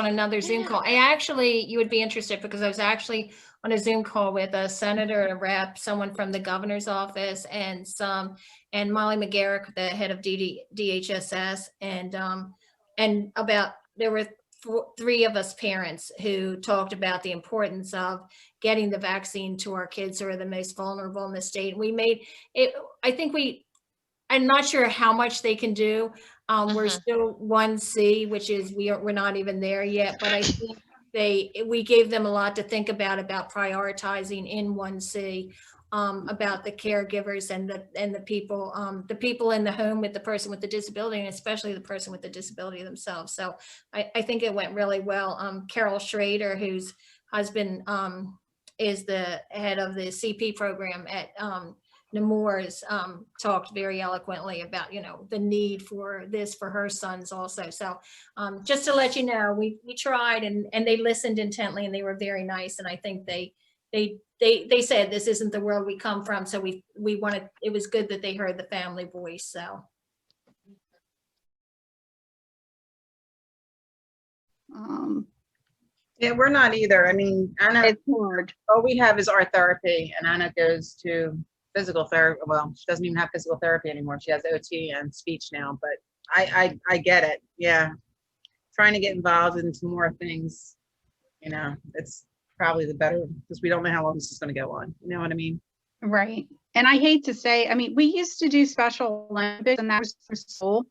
on another Zoom call. You would be interested because I was actually on a Zoom call with a senator, a rep, someone from the governor's office, and Molly McGarrick, the head of DHSS, and there were three of us parents who talked about the importance of getting the vaccine to our kids who are the most vulnerable in the state. We made it, I'm not sure how much they can do. We're still 1C, which is we're not even there yet, but I think we gave them a lot to think about prioritizing in 1C, about the caregivers and the people in the home with the person with the disability, and especially the person with the disability themselves. So I think it went really well. Carol Schrader, whose husband is the head of the CP program at Nemours, talked very eloquently about, the need for this for her sons also. So just to let you know, we tried and they listened intently and they were very nice. And I think they said this isn't the world we come from. So we wanted, it was good that they heard the family voice. So. Yeah, we're not either. I mean, Anna, it's hard. All we have is our therapy, and Anna goes to physical therapy. Well, she doesn't even have physical therapy anymore. She has OT and speech now, but I get it. Yeah. Trying to get involved into more things, it's probably the better, because we don't know how long this is going to go on. You know what I mean? Right. And I hate to say, I mean, we used to do Special Olympics, and that was for school.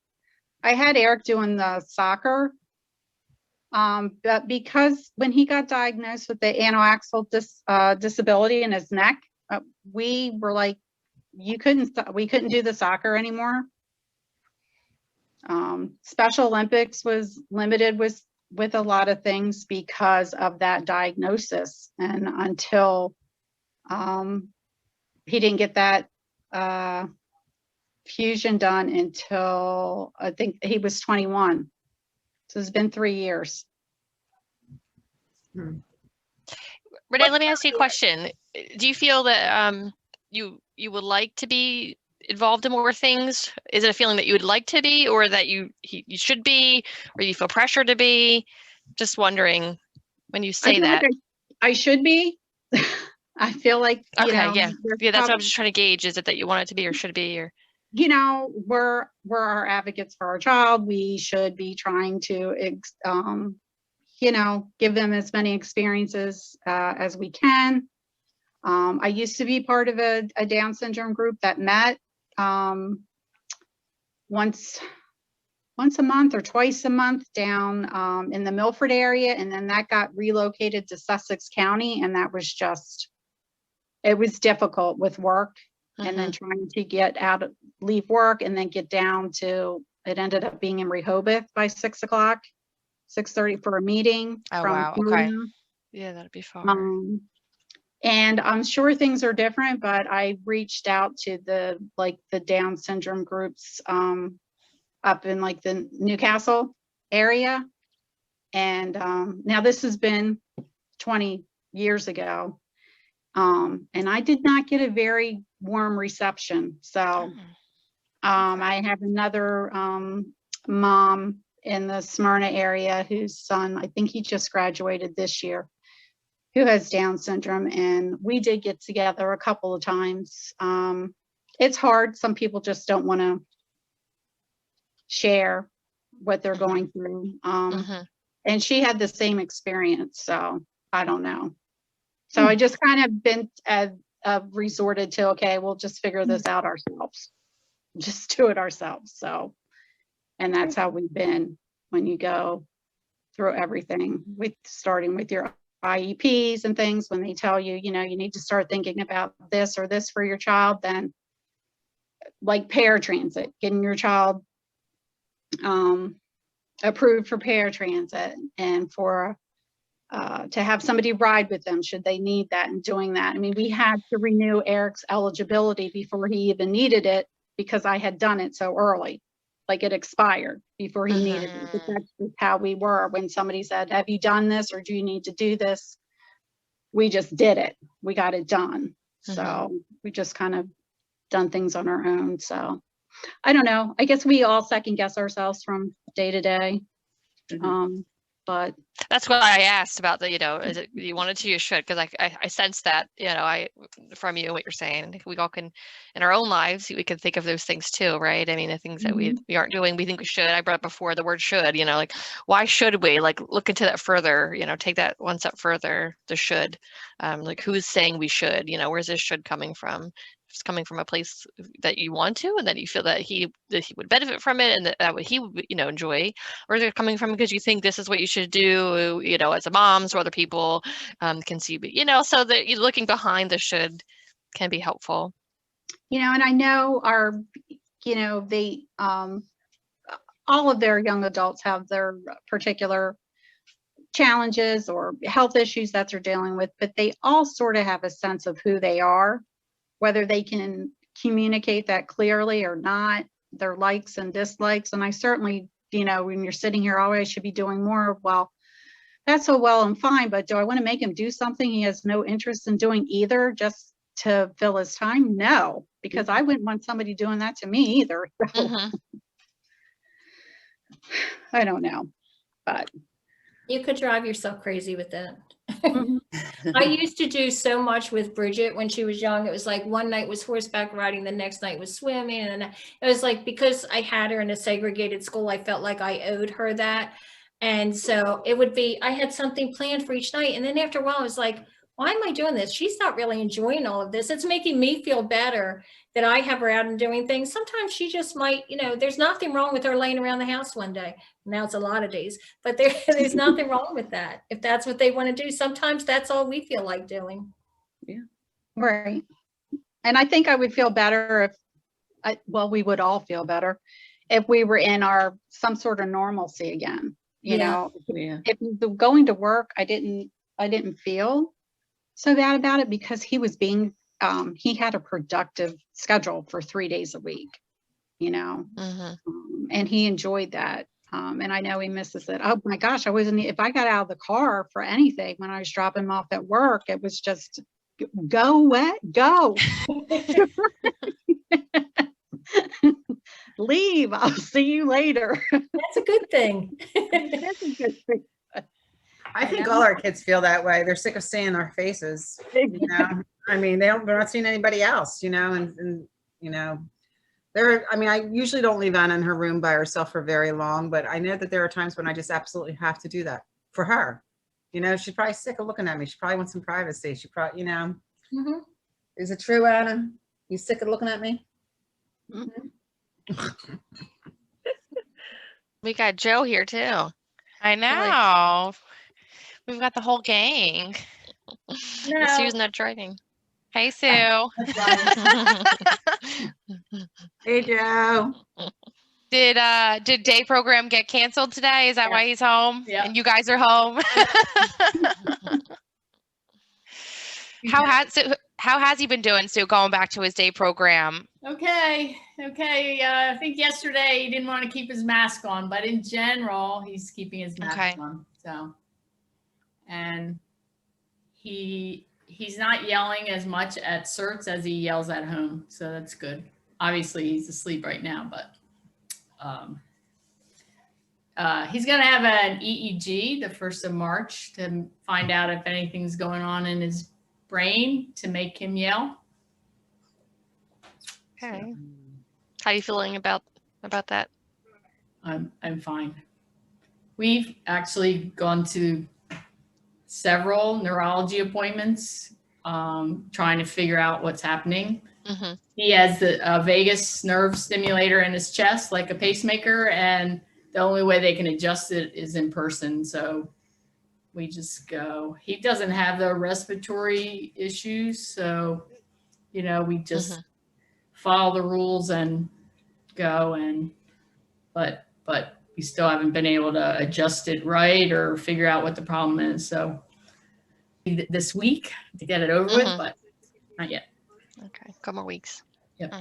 I had Eric doing the soccer. But because when he got diagnosed with the anaxal disability in his neck, we were like, we couldn't do the soccer anymore. Special Olympics was limited with a lot of things because of that diagnosis, and until he didn't get that fusion done until I think he was 21. So it's been 3 years. Renee, let me ask you a question. Do you feel that you would like to be involved in more things? Is it a feeling that you would like to be, or that you should be, or you feel pressure to be? Just wondering when you say that. Like I should be. I feel like, yeah, that's what I'm just trying to gauge. Is it that you want it to be or should be, or? We're our advocates for our child. We should be trying to, give them as many experiences as we can. I used to be part of a Down syndrome group that met once a month or twice a month down in the Milford area, and then that got relocated to Sussex County, and that was it was difficult with work. And then trying to leave work and then get down to, it ended up being in Rehoboth by 6 o'clock, 6:30 for a meeting. Oh, wow. Okay. Yeah, that'd be far. And I'm sure things are different, but I reached out to the Down syndrome groups up in the Newcastle area. And now this has been 20 years ago. And I did not get a very warm reception. So I have another mom in the Smyrna area whose son, I think he just graduated this year, who has Down syndrome. And we did get together a couple of times. It's hard. Some people just don't want to share what they're going through. And she had the same experience. So I don't know. So I just kind of been resorted to, okay, we'll just figure this out ourselves. Just do it ourselves. So, and that's how we've been when you go through everything, starting with your IEPs and things. When they tell you, you need to start thinking about this or this for your child, then like paratransit, getting your child approved for paratransit, and for to have somebody ride with them should they need that, and doing that. I mean, we had to renew Eric's eligibility before he even needed it, because I had done it so early, like it expired before he needed it. But that's just how we were. When somebody said, have you done this, or do you need to do this? We just did it. We got it done. So we just kind of done things on our own. So I don't know. I guess we all second guess ourselves from day to day. but That's what I asked about the, is it, you wanted to, you should, because I sense that, from you, what you're saying. We all can, in our own lives, we can think of those things too, right? I mean, the things that we aren't doing, we think we should. I brought up before the word should, like, why should we? Like, look into that further, take that one step further, the should. Like, who's saying we should? Where's this should coming from? If it's coming from a place that you want to, and that you feel that he would benefit from it, and that he would, enjoy, or is it coming from because you think this is what you should do, as a mom, so other people can see, so that you're looking behind the should can be helpful. And I know they, all of their young adults have their particular challenges or health issues that they're dealing with, but they all sort of have a sense of who they are, whether they can communicate that clearly or not, their likes and dislikes. And I certainly, when you're sitting here, oh, I should be doing more. Well, that's so well and fine, but do I want to make him do something he has no interest in doing either, just to fill his time? No, because I wouldn't want somebody doing that to me either. So, I don't know, but You could drive yourself crazy with that. I used to do so much with Bridget when she was young. It was like one night was horseback riding, the next night was swimming. And it was like, because I had her in a segregated school, I felt like I owed her that. And so it would be, I had something planned for each night. And then after a while, I was like, why am I doing this? She's not really enjoying all of this. It's making me feel better that I have her out and doing things. Sometimes she just might, there's nothing wrong with her laying around the house one day. Now it's a lot of days, but there's nothing wrong with that. If that's what they want to do, sometimes that's all we feel like doing. Yeah, right. And I think I would feel better we would all feel better if we were in some sort of normalcy again. If going to work, I didn't feel so bad about it because he was he had a productive schedule for 3 days a week, and he enjoyed that. And I know he misses it. Oh my gosh, if I got out of the car for anything when I was dropping him off at work, it was just go. Leave. I'll see you later. That's a good thing. That's a good thing. I think all our kids feel that way. They're sick of seeing our faces. I mean, they're not seeing anybody else, and I usually don't leave Anna in her room by herself for very long, but I know that there are times when I just absolutely have to do that for her. She's probably sick of looking at me. She probably wants some privacy. She probably, Is it true, Anna? You sick of looking at me? We got Joe here too. I know. We've got the whole gang. Sue's not driving. Hey, Sue. Hey, Joe. Did day program get canceled today? Is that why he's home? Yeah. And you guys are home? How has he been doing, Sue, going back to his day program? Okay. I think yesterday he didn't want to keep his mask on, but in general, he's keeping his mask on. So, and he's not yelling as much at certs as he yells at home. So that's good. Obviously he's asleep right now, but he's going to have an EEG the 1st of March to find out if anything's going on in his brain to make him yell. Okay. How are you feeling about that? I'm fine. We've actually gone to several neurology appointments, trying to figure out what's happening. He has a vagus nerve stimulator in his chest, like a pacemaker, and the only way they can adjust it is in person. So we just go. He doesn't have the respiratory issues, so we just follow the rules and go. And but we still haven't been able to adjust it right or figure out what the problem is. So this week to get it over with, but not yet. Okay, a couple more weeks. Yep.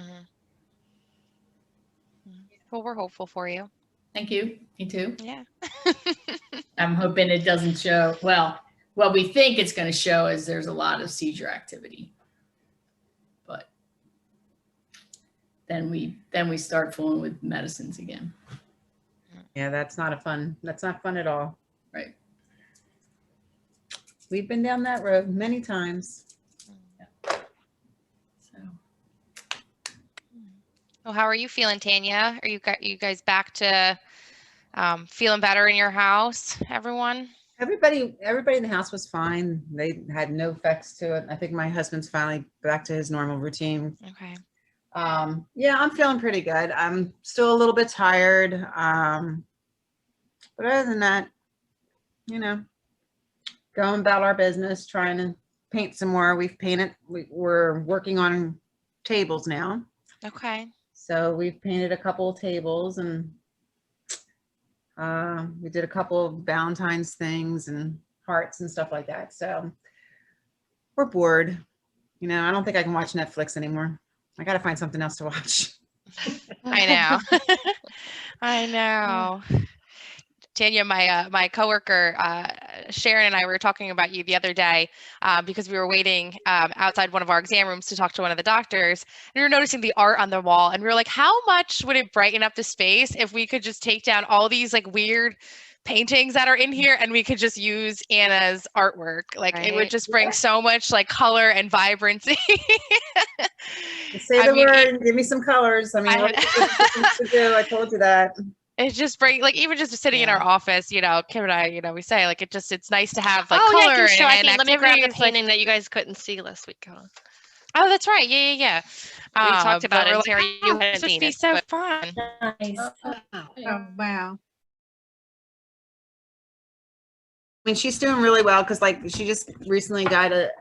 Well, we're hopeful for you. Thank you. Me too. Yeah. I'm hoping it doesn't show. Well, what we think it's going to show is there's a lot of seizure activity, but then we start fooling with medicines again. Yeah, that's not fun at all. Right. we've been down that road many times. So, Well, how are you feeling, Tanya? Are you guys back to feeling better in your house, everyone? Everybody in the house was fine. They had no effects to it. I think my husband's finally back to his normal routine. Okay. Yeah, I'm feeling pretty good. I'm still a little bit tired. But other than that, you know, going about our business, trying to paint some more. We've painted, we're working on tables now. Okay. So we've painted a couple of tables, and we did a couple of Valentine's things and hearts and stuff like that. So we're bored. You know, I don't think I can watch Netflix anymore. I got to find something else to watch. I know. I know. Tanya, my coworker Sharon and I were talking about you the other day because we were waiting outside one of our exam rooms to talk to one of the doctors, and we were noticing the art on the wall, and we were like, how much would it brighten up the space if we could just take down all these like weird paintings that are in here and we could just use Anna's artwork? Like it would just bring so much like color and vibrancy. Say the word and give me some colors. I mean, what to do? I told you that. It's just bring, like, even just sitting in our office, you know, Kim and I, you know, we say like it's nice to have like Oh, yeah, I color can show. and Let me grab the activities, like- painting that you guys couldn't see last week. Hold on. Oh, that's right. Yeah. We talked about but it. we're Terry, like, you oh, hadn't this would seen be it, so but- fun. Nice. Oh, wow. I mean, she's doing really well because like she just recently got a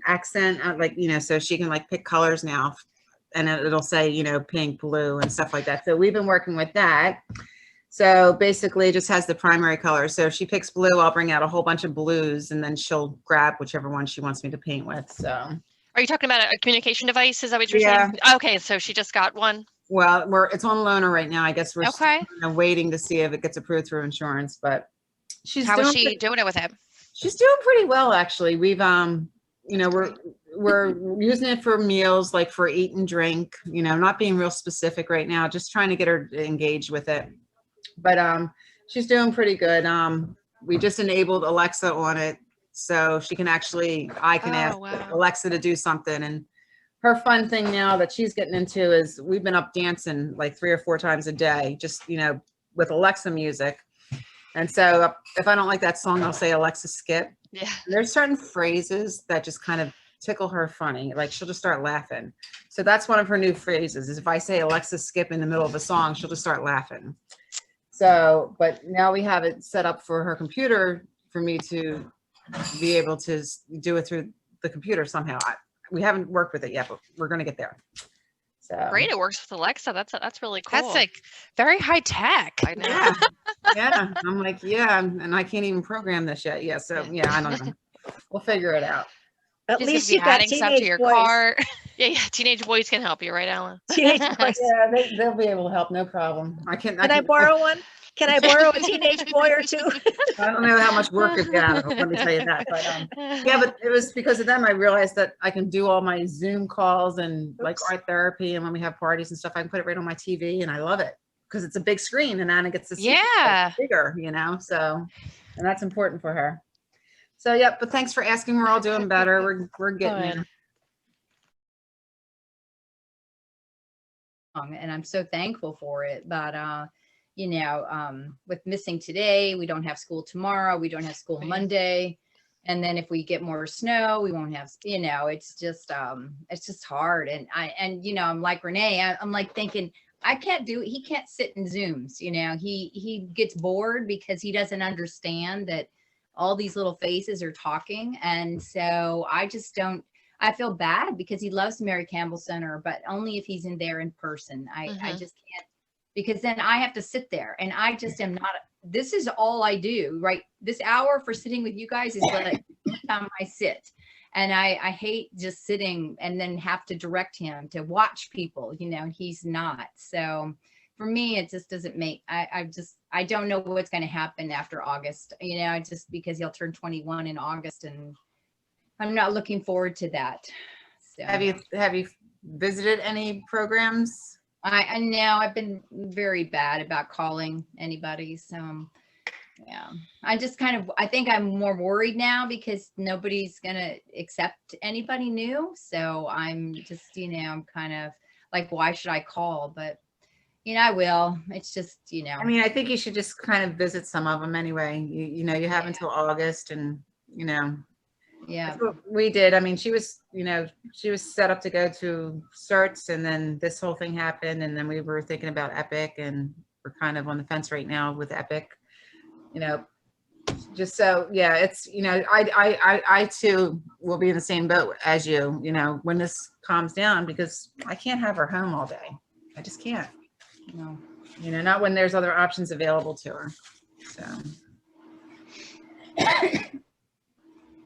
accent, like, you know, so she can like pick colors now, and it'll say, you know, pink, blue, and stuff like that. So we've been working with that. So basically it just has the primary color. So if she picks blue, I'll bring out a whole bunch of blues, and then she'll grab whichever one she wants me to paint with. So. Are you talking about a communication device? Is that what you're Yeah. saying? Okay, so she just got one. Well, it's on loaner right now. I guess we're Okay. still waiting to see if it gets approved through insurance, but How is she doing it with him? She's doing pretty well, actually. We've, you know, we're using it for meals, like for eat and drink, you know, not being real specific right now, just trying to get her engaged with it. But she's doing pretty good. We just enabled Alexa on it, so she can actually, I can ask Alexa to do something. And her fun thing now that she's getting into is we've been up dancing like 3 or 4 times a day, just, you know, with Alexa music. And so if I don't like that song, I'll say, Alexa, skip. Yeah. There's certain phrases that just kind of tickle her funny. Like she'll just start laughing. So that's one of her new phrases is if I say Alexa, skip in the middle of a song, she'll just start laughing. So, but now we have it set up for her computer for me to be able to do it through the computer somehow. We haven't worked with it yet, but we're going to get there. So Great, it works with Alexa. That's really cool. That's like very high tech. I know. yeah, yeah. I'm like, yeah, and I can't even program this yet. Yeah, so yeah, I don't know. We'll figure it out. At She's least gonna you be got adding stuff teenage to your boys. car. Yeah, teenage boys can help you, right, Alan? Teenage boys. Yeah, they'll be able to help, no problem. Can I borrow one? Can I borrow a teenage boy or two? I don't know how much work it got. Let me tell you that. But yeah, but it was because of them I realized that I can do all my Zoom calls and like art therapy, and when we have parties and stuff, I can put it right on my TV, and I love it because it's a big screen, and Anna gets to see it like, bigger, you know. So, and that's important for her. So yeah, but thanks for asking. We're all doing better. We're getting there. And I'm so thankful for it. But you know, with missing today, we don't have school tomorrow, we don't have school Monday, and then if we get more snow, we won't have, you know, it's just hard. And you know, I'm like Renee, I'm like thinking I can't do it. He can't sit in Zooms, you know, he gets bored because he doesn't understand that all these little faces are talking. And so I just don't, I feel bad because he loves Mary Campbell Center, but only if he's in there in person. I just can't, because then I have to sit there, and I just am not, this is all I do, right? This hour for sitting with you guys is like the time I sit. And I hate just sitting and then have to direct him to watch people, you know, he's not. So for me, it just doesn't make, I don't know what's going to happen after August, you know, just because he'll turn 21 in August, and I'm not looking forward to that. So Have you visited any programs? I know I've been very bad about calling anybody. So Yeah, I just I think I'm more worried now because nobody's gonna accept anybody new. So I'm just, I'm kind of like, why should I call? But, I will. It's just, I mean, I think you should just kind of visit some of them anyway. You have Yeah. until August, and yeah, that's what we did. I mean, she was set up to go to certs, and then this whole thing happened, and then we were thinking about Epic, and we're kind of on the fence right now with Epic. Just so, yeah, it's, I too will be in the same boat as you, when this calms down, because I can't have her home all day. I just can't, no. not when there's other options available to her. So